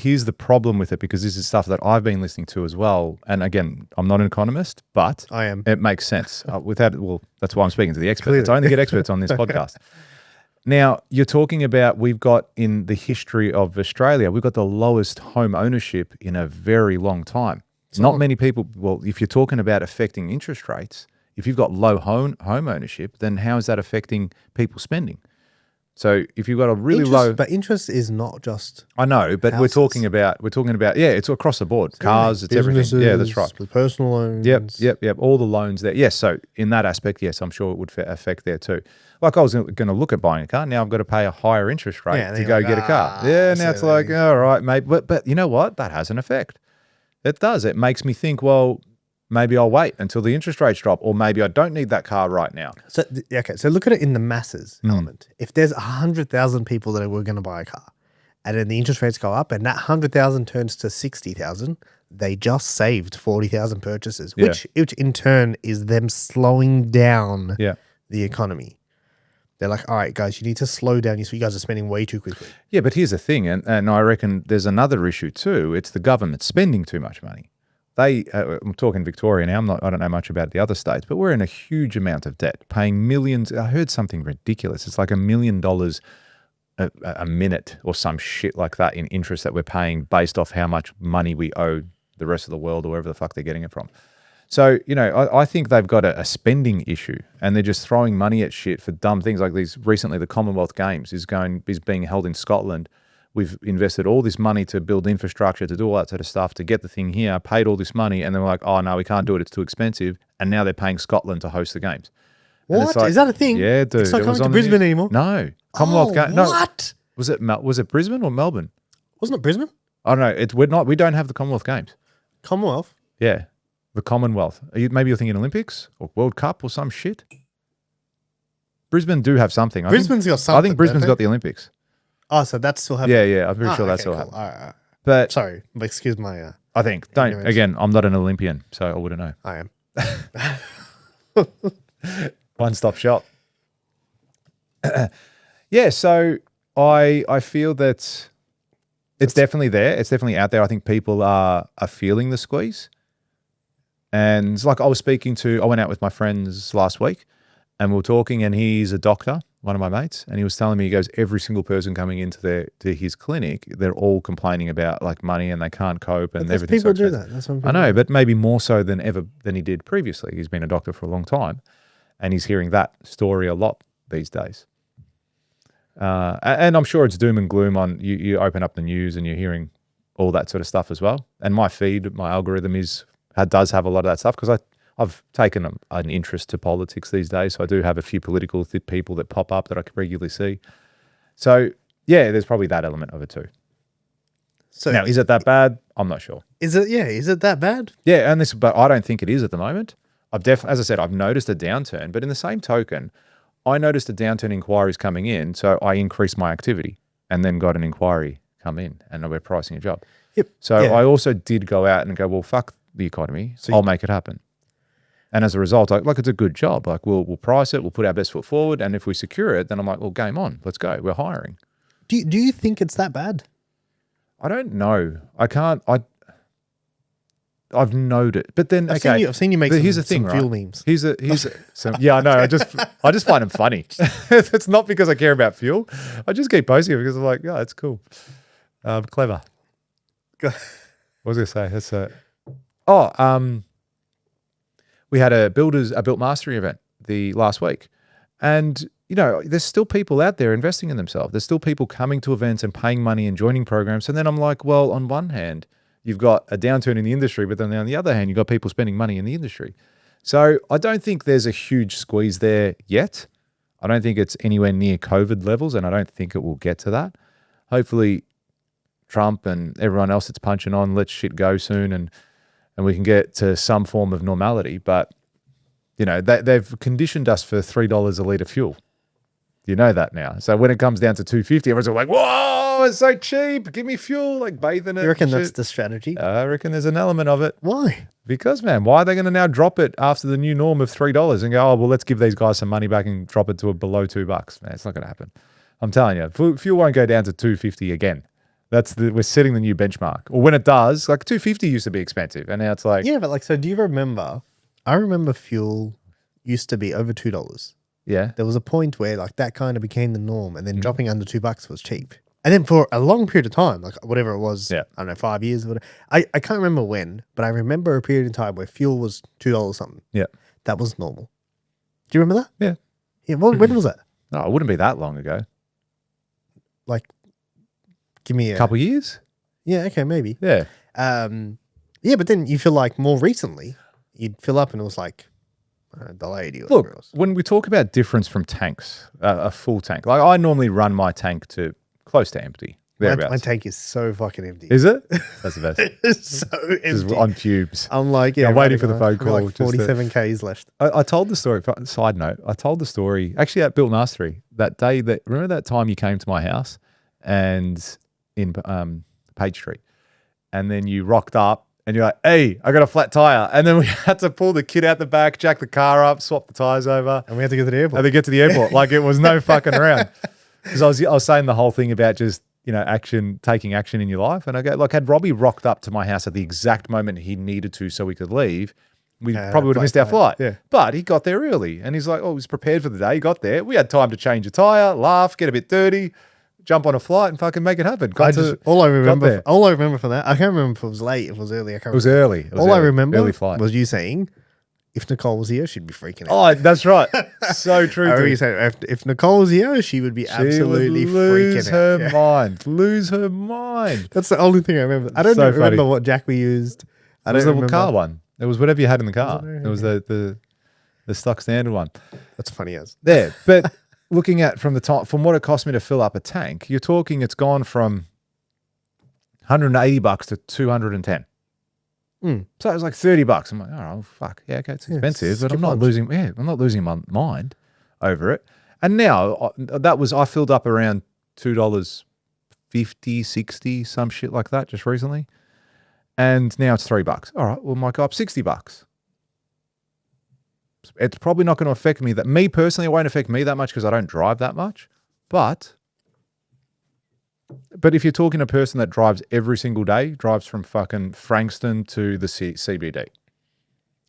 here's the problem with it, because this is stuff that I've been listening to as well. And again, I'm not an economist, but I am. it makes sense. That's why I'm speaking to the experts. I only get experts on this podcast. Now, you're talking about, we've got in the history of Australia, we've got the lowest home ownership in a very long time. Not many people, well, if you're talking about affecting interest rates, if you've got low home ownership, then how is that affecting people spending? So if you've got a really low, but interest is not just. I know, but houses. we're talking about, yeah, it's across the board. Cars, it's everything. Yeah, that's right. With personal loans. Yep. All the loans there. Yes. So in that aspect, yes, I'm sure it would affect there too. Like I was going to look at buying a car. Now I've got to pay a higher interest rate to go get a car. Yeah. Now it's like, all right, mate. But you know what? That has an effect. It does. It makes me think, well, maybe I'll wait until the interest rates drop, or maybe I don't need that car right now. So, so look at it in the masses element. If there's 100,000 people that were going to buy a car, and then the interest rates go up, and that 100,000 turns to 60,000, they just saved 40,000 purchases, which in turn is them slowing down the economy. They're like, all right, guys, you need to slow down. You guys are spending way too quickly. Yeah, but here's the thing, and I reckon there's another issue too. It's the government spending too much money. I'm talking Victoria now. I don't know much about the other states, but we're in a huge amount of debt, paying millions. I heard something ridiculous. It's like $1 million a minute or some shit like that in interest that we're paying based off how much money we owe the rest of the world or wherever the fuck they're getting it from. So, I think they've got a spending issue, and they're just throwing money at shit for dumb things like these. Recently, the Commonwealth Games is being held in Scotland. We've invested all this money to build infrastructure, to do all that sort of stuff, to get the thing here, paid all this money, and then we're like, oh, no, we can't do it. It's too expensive. And now they're paying Scotland to host the games. What? Like, is that a thing? Yeah, dude. It's not coming to Brisbane anymore? No. Commonwealth Games. No. What? Was it Brisbane or Melbourne? Wasn't it Brisbane? I don't know. We don't have the Commonwealth Games. Commonwealth? Yeah. The Commonwealth. Maybe you're thinking Olympics or World Cup or some shit. Brisbane do have something. Brisbane's got something. I think Brisbane's got the Olympics. Oh, so that's still happening? Yeah. I'm pretty sure that's still happening. All right. But sorry, excuse my... I think, again, I'm not an Olympian, so I wouldn't know. I am. One-stop shop. Yeah, so I feel that it's definitely there. It's definitely out there. I think people are feeling the squeeze. And like I went out with my friends last week, and we were talking, and he's a doctor, one of my mates, and he was telling me, he goes, every single person coming into his clinic, they're all complaining about like money and they can't cope and everything. People do that. That's what I know, but maybe more so than he did previously. He's been a doctor for a long time, and he's hearing that story a lot these days. And I'm sure it's doom and gloom on you open up the news and you're hearing all that sort of stuff as well. And my feed, my algorithm does have a lot of that stuff, because I've taken an interest to politics these days. So I do have a few political people that pop up that I can regularly see. So yeah, there's probably that element of it too. So now, is it that bad? I'm not sure. Is it? Yeah. Is it that bad? Yeah. But I don't think it is at the moment. As I said, I've noticed a downturn, but in the same token, I noticed a downturn in inquiries coming in. So I increased my activity and then got an inquiry come in, and we're pricing a job. Yep. So I also did go out and go, well, fuck the economy. So I'll make it happen. And as a result, it's a good job. Like we'll price it, we'll put our best foot forward, and if we secure it, then I'm like, well, game on, let's go. We're hiring. Do you think it's that bad? I don't know. I can't. I've noted, but then I've seen you make some fuel memes. Yeah, I know. I just find them funny. It's not because I care about fuel. I just keep posting it because I'm like, yeah, it's cool. Clever. What was I going to say? We had a Built Mastery event the last week, and there's still people out there investing in themselves. There's still people coming to events and paying money and joining programs. And then I'm like, well, on one hand, you've got a downturn in the industry, but then on the other hand, you've got people spending money in the industry. So I don't think there's a huge squeeze there yet. I don't think it's anywhere near COVID levels, and I don't think it will get to that. Hopefully, Trump and everyone else that's punching on lets shit go soon, and we can get to some form of normality. But, they've conditioned us for $3 a litre fuel. You know that now. So when it comes down to $2.50, everyone's like, whoa, it's so cheap. Give me fuel, like bathing it. You reckon that's the strategy? I reckon there's an element of it. Why? Because, man, why are they going to now drop it after the new norm of $3 and go, oh, well, let's give these guys some money back and drop it to below $2? Man, it's not going to happen. I'm telling you, fuel won't go down to $2.50 again. We're setting the new benchmark. Or when it does, like 250 used to be expensive, and now it's like Yeah, but like, so do you remember? I remember fuel used to be over $2. yeah. There was a point where like that kind of became the norm, and then Mm-hmm. dropping under $2 was cheap. And then for a long period of time, like whatever it was, Yeah. I don't know, 5 years or whatever. I can't remember when, but I remember a period of time where fuel was $2 something. Yeah. That was normal. Do you remember that? Yeah. Yeah. Well, when was that? No, it wouldn't be that long ago. Like, give me a Couple years? Yeah. Okay. Maybe. Yeah. Yeah, but then you feel like more recently, you'd fill up and it was like $1.80 or whatever it Look, was. when we talk about difference from tanks, a full tank, like I normally run my tank to close to empty. My Thereabouts. tank is so fucking empty. Is it? That's the best. It's so Just empty. on fumes. I'm like, I'm waiting for the running phone on, call, Like just to- 47 Ks left. I told the story. Side note: I told the story actually at Built Mastery that day. That remember that time you came to my house and in Page Street, and then you rocked up and you're like, "Hey, I got a flat tire," and then we had to pull the kid out the back, jack the car up, swap the tires over, And we had to go to the airport. and then get to the airport. Like it was no fucking around. Because I was saying the whole thing about just taking action in your life, and I go like, had Robbie rocked up to my house at the exact moment he needed to so we could leave, we probably would have missed our flight. Yeah. But he got there early, and he's like, oh, he was prepared for the day. He got there. We had time to change a tire, laugh, get a bit dirty, jump on a flight, and fucking make it happen. All I remember there. from that, I can't remember if it was late, if it was early. I can't It was remember. early. It was All I early. remember early flight. was you saying, if Nicole was here, she'd be freaking out. Oh, that's right. So true. I remember dude. you saying, if Nicole was here, she would be absolutely she would lose freaking her out. Yeah. mind. Lose her mind. That's the only thing I remember. I don't So remember funny. what jack we used. I It was don't the remember. car one. It was whatever you had in the car. it? It was the stock standard one. That's funny as. There, but looking at from what it cost me to fill up a tank, you're talking it's gone from $180 to $210. Mm. So it was like $30. I'm like, oh fuck, yeah, okay, it's Yeah, expensive, but skip I'm not lunch. losing. Yeah, I'm not losing my mind over it. And now I filled up around $2.50, 60, some shit like that just recently, and now it's $3. All right, well, might go up $60. It's probably not going to affect me. Me personally, it won't affect me that much because I don't drive that much. But if you're talking a person that drives every single day, drives from fucking Frankston to the CBD,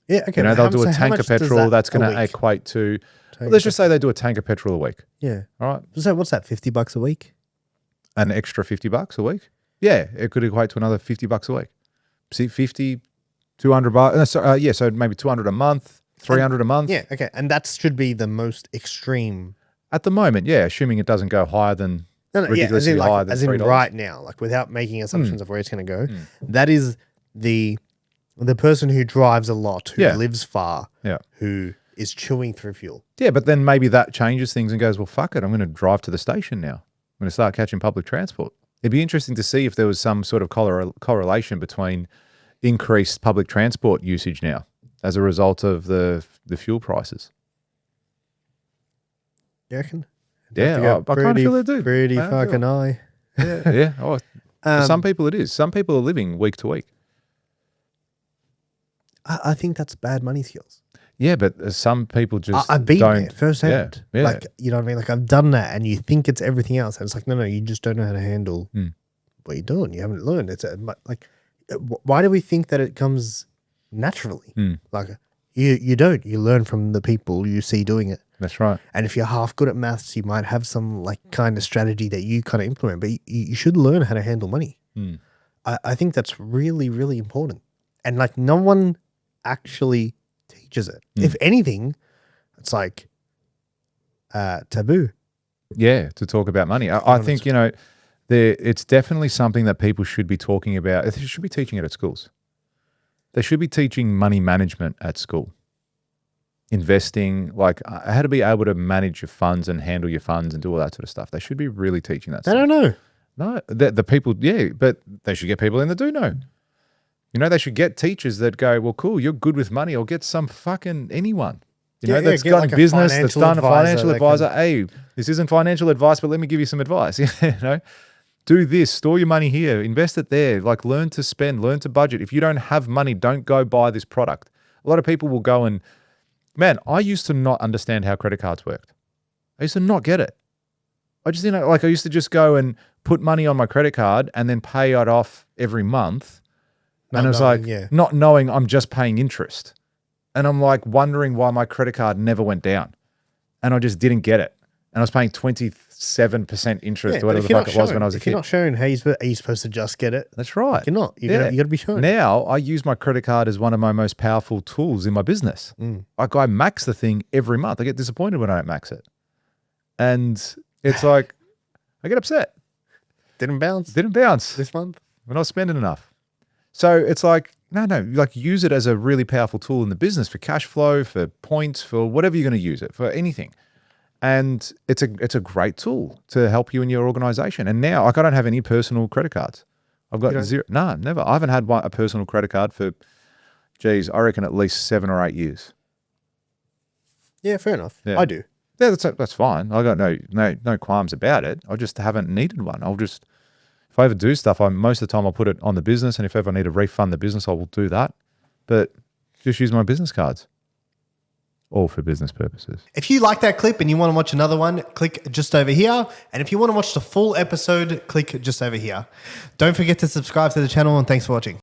Yeah, okay. they'll do a how tank much of does petrol that's a going to week equate to. take? Let's just say they do a tank of petrol a week. Yeah. All right, So what's that, $50 a week? an extra $50 a week. Yeah, it could equate to another $50 a week. See, 50, $200. Yeah, so maybe 200 a month, 300 a month. Yeah, okay. And that should be the most extreme. At the moment, yeah, assuming it doesn't go higher than No, yeah, as ridiculously in, higher like, than as in $3. right now, like without making assumptions of where it's going to go. Mm. That is the person who drives a lot, who Yeah. lives far, Yeah. who is chewing through fuel. Yeah, but then maybe that changes things and goes, well, fuck it. I'm going to drive to the station now. I'm going to start catching public transport. It'd be interesting to see if there was some sort of correlation between increased public transport usage now as a result of the fuel prices. You reckon? Yeah, I kind of feel they do. Pretty I feel fucking high. Yeah. Oh, for Um, some people it is. Some people are living week to week. I think that's bad money skills. Yeah, but some people just I've been don't. there firsthand. Yeah. Like, you know what I mean? Like, I've done that, and you think it's everything else. And it's like, no, you just don't know how to handle Mm. what you're doing. You haven't learned. It's like, why do we think that it comes naturally? Mm. Like, you don't. You learn from the people you see doing it. That's right. And if you're half good at maths, you might have some like kind of strategy that you kind of implement, but you should learn how to handle money. Mm. I think that's really, really important. And like, no one actually teaches it. Mm. If anything, it's like taboo. Yeah, to talk about money. I think, it's definitely something that people should be talking about. They should be teaching it at schools. They should be teaching money management at school. Investing, like how to be able to manage your funds and handle your funds and do all that sort of stuff. They should be really teaching that I stuff. don't know. No, the people, yeah, but they should get people in that do know. They should get teachers that go, well, cool, you're good with money, or get some fucking anyone. That's get got like a business, that's financial done a advisor financial that advisor. Hey, this isn't financial advice, but let me give you some advice. Do this, store your money here, invest it there, like learn to spend, learn to budget. If you don't have money, don't go buy this product. A lot of people will go and, man, I used to not understand how credit cards worked. I used to not get it. I just, I used to just go and put money on my credit card and then pay it off every month. And it's knowing, like yeah. not knowing I'm just paying interest. And I'm like wondering why my credit card never went down. And I just didn't get it. And I was paying 27% interest or but whatever if the you're fuck not it was showing- when I was a if you're kid. not showing how you're supposed to just get it, That's right. you're not. You got to be showing. Now I use my credit card as one of my most powerful tools in my business. Like I max the thing every month. I get disappointed when I don't max it. And it's like, I get upset. Didn't bounce Didn't bounce. this month. We're not spending enough. So it's like, no, like use it as a really powerful tool in the business for cash flow, for points, for whatever you're going to use it, for anything. And it's a great tool to help you in your organization. And now, like I don't have any personal credit cards. I've got zero. No, never. I haven't had a personal credit card for, geez, I reckon at least 7 or 8 years. Yeah, fair enough. Yeah. I do. Yeah, that's fine. I got no qualms about it. I just haven't needed one. If I ever do stuff, most of the time I'll put it on the business, and if ever I need to refund the business, I will do that. But just use my business cards, all for business purposes. If you like that clip and you want to watch another one, click just over here. And if you want to watch the full episode, click just over here. Don't forget to subscribe to the channel, and thanks for watching.